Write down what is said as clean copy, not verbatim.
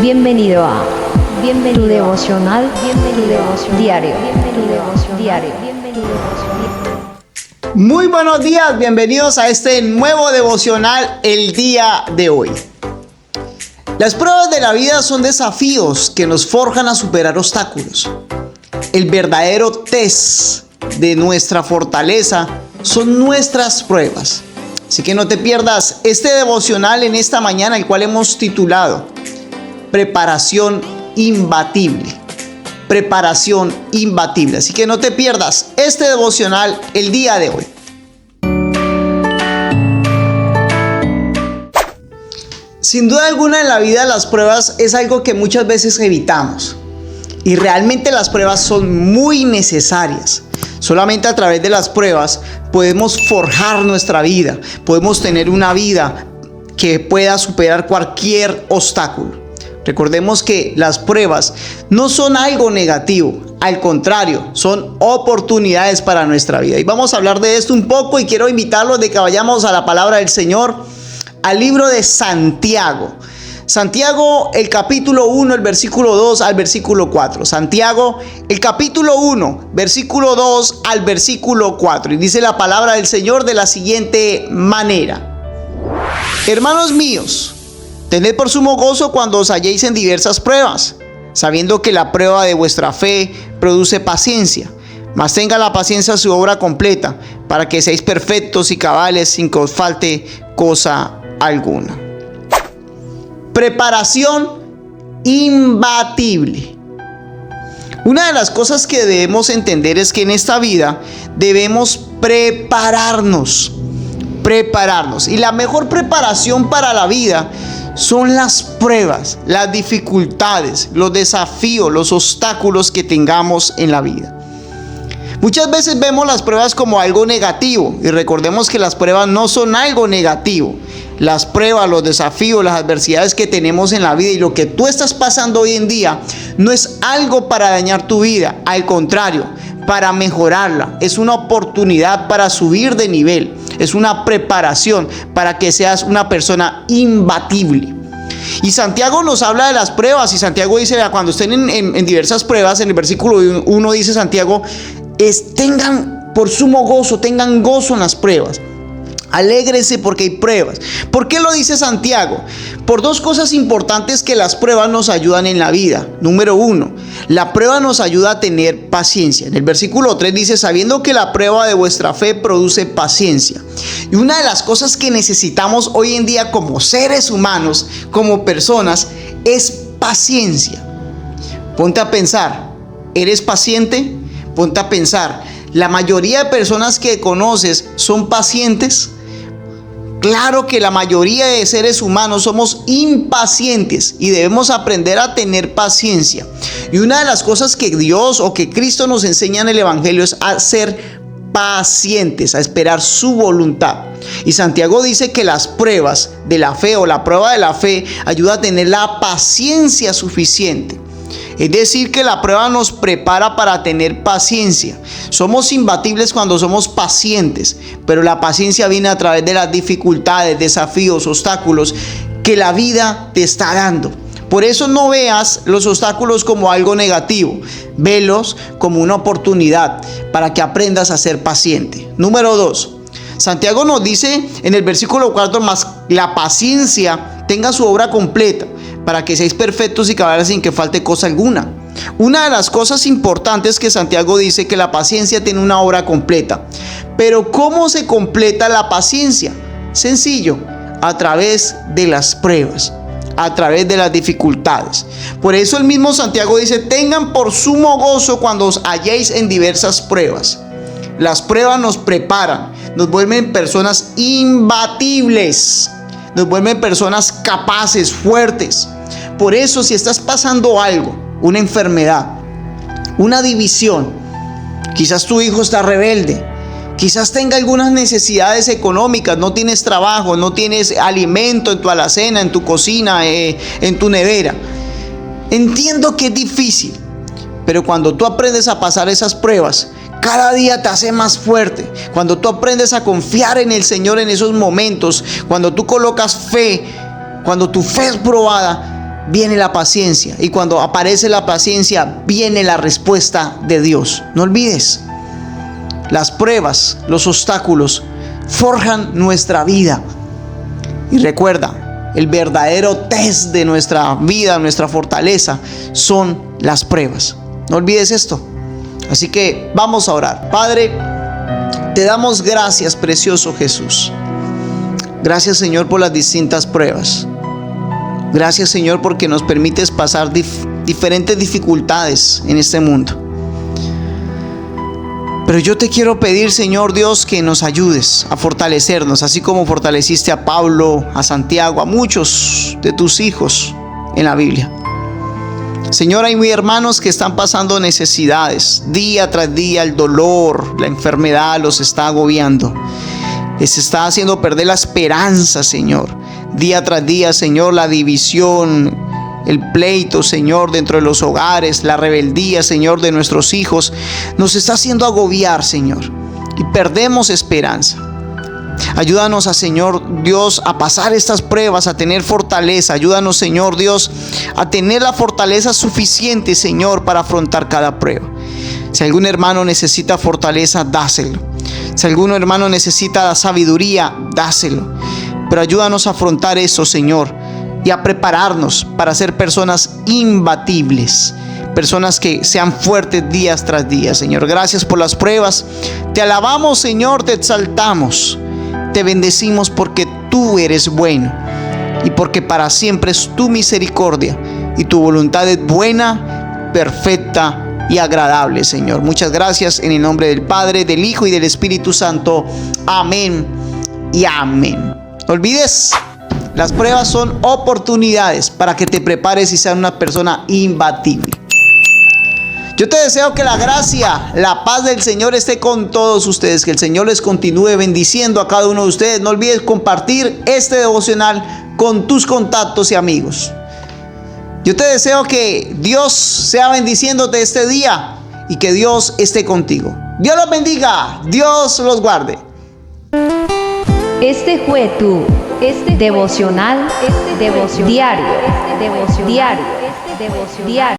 Bienvenido a tu devocional diario. Muy buenos días, bienvenidos a este nuevo devocional el día de hoy. Las pruebas de la vida son desafíos que nos forjan a superar obstáculos. El verdadero test de nuestra fortaleza son nuestras pruebas. Así que no te pierdas este devocional en esta mañana, el cual hemos titulado Preparación imbatible. Preparación imbatible. Así que no te pierdas este devocional el día de hoy. Sin duda alguna en la vida las pruebas es algo que muchas veces evitamos. Y realmente las pruebas son muy necesarias. Solamente a través de las pruebas podemos forjar nuestra vida. Podemos tener una vida que pueda superar cualquier obstáculo. Recordemos que las pruebas no son algo negativo, al contrario, son oportunidades para nuestra vida. Y vamos a hablar de esto un poco y quiero invitarlos de que vayamos a la palabra del Señor, al libro de Santiago. Santiago, el capítulo 1, el versículo 2 al versículo 4. Santiago, el capítulo 1, versículo 2 al versículo 4. Y dice la palabra del Señor de la siguiente manera: Hermanos míos, tened por sumo gozo cuando os halléis en diversas pruebas, sabiendo que la prueba de vuestra fe produce paciencia. Mas tenga la paciencia su obra completa, para que seáis perfectos y cabales sin que os falte cosa alguna. Preparación imbatible. Una de las cosas que debemos entender es que en esta vida debemos prepararnos. Y la mejor preparación para la vida son las pruebas, las dificultades, los desafíos, los obstáculos que tengamos en la vida. Muchas veces vemos las pruebas como algo negativo y recordemos que las pruebas no son algo negativo. Las pruebas, los desafíos, las adversidades que tenemos en la vida y lo que tú estás pasando hoy en día no es algo para dañar tu vida, al contrario, para mejorarla. Es una oportunidad para subir de nivel, es una preparación para que seas una persona imbatible. Y Santiago nos habla de las pruebas y Santiago dice, cuando estén en diversas pruebas, en el versículo 1 dice Santiago, tengan por sumo gozo, tengan gozo en las pruebas. Alégrense porque hay pruebas. ¿Por qué lo dice Santiago? Por dos cosas importantes que las pruebas nos ayudan en la vida. Número 1, la prueba nos ayuda a tener paciencia. En el versículo 3 dice, sabiendo que la prueba de vuestra fe produce paciencia. Y una de las cosas que necesitamos hoy en día como seres humanos, como personas, es paciencia. Ponte a pensar, ¿eres paciente? Ponte a pensar, ¿la mayoría de personas que conoces son pacientes? Claro que la mayoría de seres humanos somos impacientes y debemos aprender a tener paciencia. Y una de las cosas que Dios o que Cristo nos enseña en el Evangelio es a ser pacientes, a esperar su voluntad. Y Santiago dice que las pruebas de la fe o la prueba de la fe ayuda a tener la paciencia suficiente. Es decir, que la prueba nos prepara para tener paciencia. Somos imbatibles cuando somos pacientes, pero la paciencia viene a través de las dificultades, desafíos, obstáculos que la vida te está dando. Por eso no veas los obstáculos como algo negativo, velos como una oportunidad para que aprendas a ser paciente. Número 2, Santiago nos dice en el versículo 4, más la paciencia tenga su obra completa, para que seáis perfectos y cabales sin que falte cosa alguna. Una de las cosas importantes que Santiago dice que la paciencia tiene una obra completa. Pero ¿cómo se completa la paciencia? Sencillo, a través de las pruebas, a través de las dificultades. Por eso el mismo Santiago dice, tengan por sumo gozo cuando os halléis en diversas pruebas. Las pruebas nos preparan, nos vuelven personas imbatibles, nos vuelven personas capaces, fuertes. Por eso, si estás pasando algo, una enfermedad, una división, quizás tu hijo está rebelde, quizás tenga algunas necesidades económicas, no tienes trabajo, no tienes alimento en tu alacena, en tu cocina, en tu nevera. Entiendo que es difícil, pero cuando tú aprendes a pasar esas pruebas, cada día te hace más fuerte. Cuando tú aprendes a confiar en el Señor en esos momentos, cuando tú colocas fe, cuando tu fe es probada, viene la paciencia. Y cuando aparece la paciencia, viene la respuesta de Dios. No olvides, las pruebas, los obstáculos forjan nuestra vida. Y recuerda, el verdadero test de nuestra vida, nuestra fortaleza, son las pruebas. No olvides esto. Así que vamos a orar. Padre, te damos gracias, precioso Jesús. Gracias, Señor, por las distintas pruebas. Gracias, Señor, porque nos permites pasar diferentes dificultades en este mundo. Pero yo te quiero pedir, Señor Dios, que nos ayudes a fortalecernos, así como fortaleciste a Pablo, a Santiago, a muchos de tus hijos en la Biblia. Señor, hay muy hermanos que están pasando necesidades. Día tras día el dolor, la enfermedad los está agobiando. Les está haciendo perder la esperanza, Señor. Día tras día, Señor, la división, el pleito, Señor, dentro de los hogares, la rebeldía, Señor, de nuestros hijos, nos está haciendo agobiar, Señor, y perdemos esperanza. Ayúdanos, Señor Dios, a pasar estas pruebas, a tener fortaleza. Ayúdanos, Señor Dios, a tener la fortaleza suficiente, Señor, para afrontar cada prueba. Si algún hermano necesita fortaleza, dáselo. Si algún hermano necesita sabiduría, dáselo. Pero ayúdanos a afrontar eso, Señor, y a prepararnos para ser personas imbatibles, personas que sean fuertes días tras día, Señor. Gracias por las pruebas. Te alabamos, Señor, te exaltamos, te bendecimos porque tú eres bueno y porque para siempre es tu misericordia y tu voluntad es buena, perfecta y agradable, Señor. Muchas gracias en el nombre del Padre, del Hijo y del Espíritu Santo. Amén y amén. No olvides, las pruebas son oportunidades para que te prepares y seas una persona imbatible. Yo te deseo que la gracia, la paz del Señor esté con todos ustedes. Que el Señor les continúe bendiciendo a cada uno de ustedes. No olvides compartir este devocional con tus contactos y amigos. Yo te deseo que Dios sea bendiciéndote este día y que Dios esté contigo. Dios los bendiga, Dios los guarde. Este fue tu devocional diario.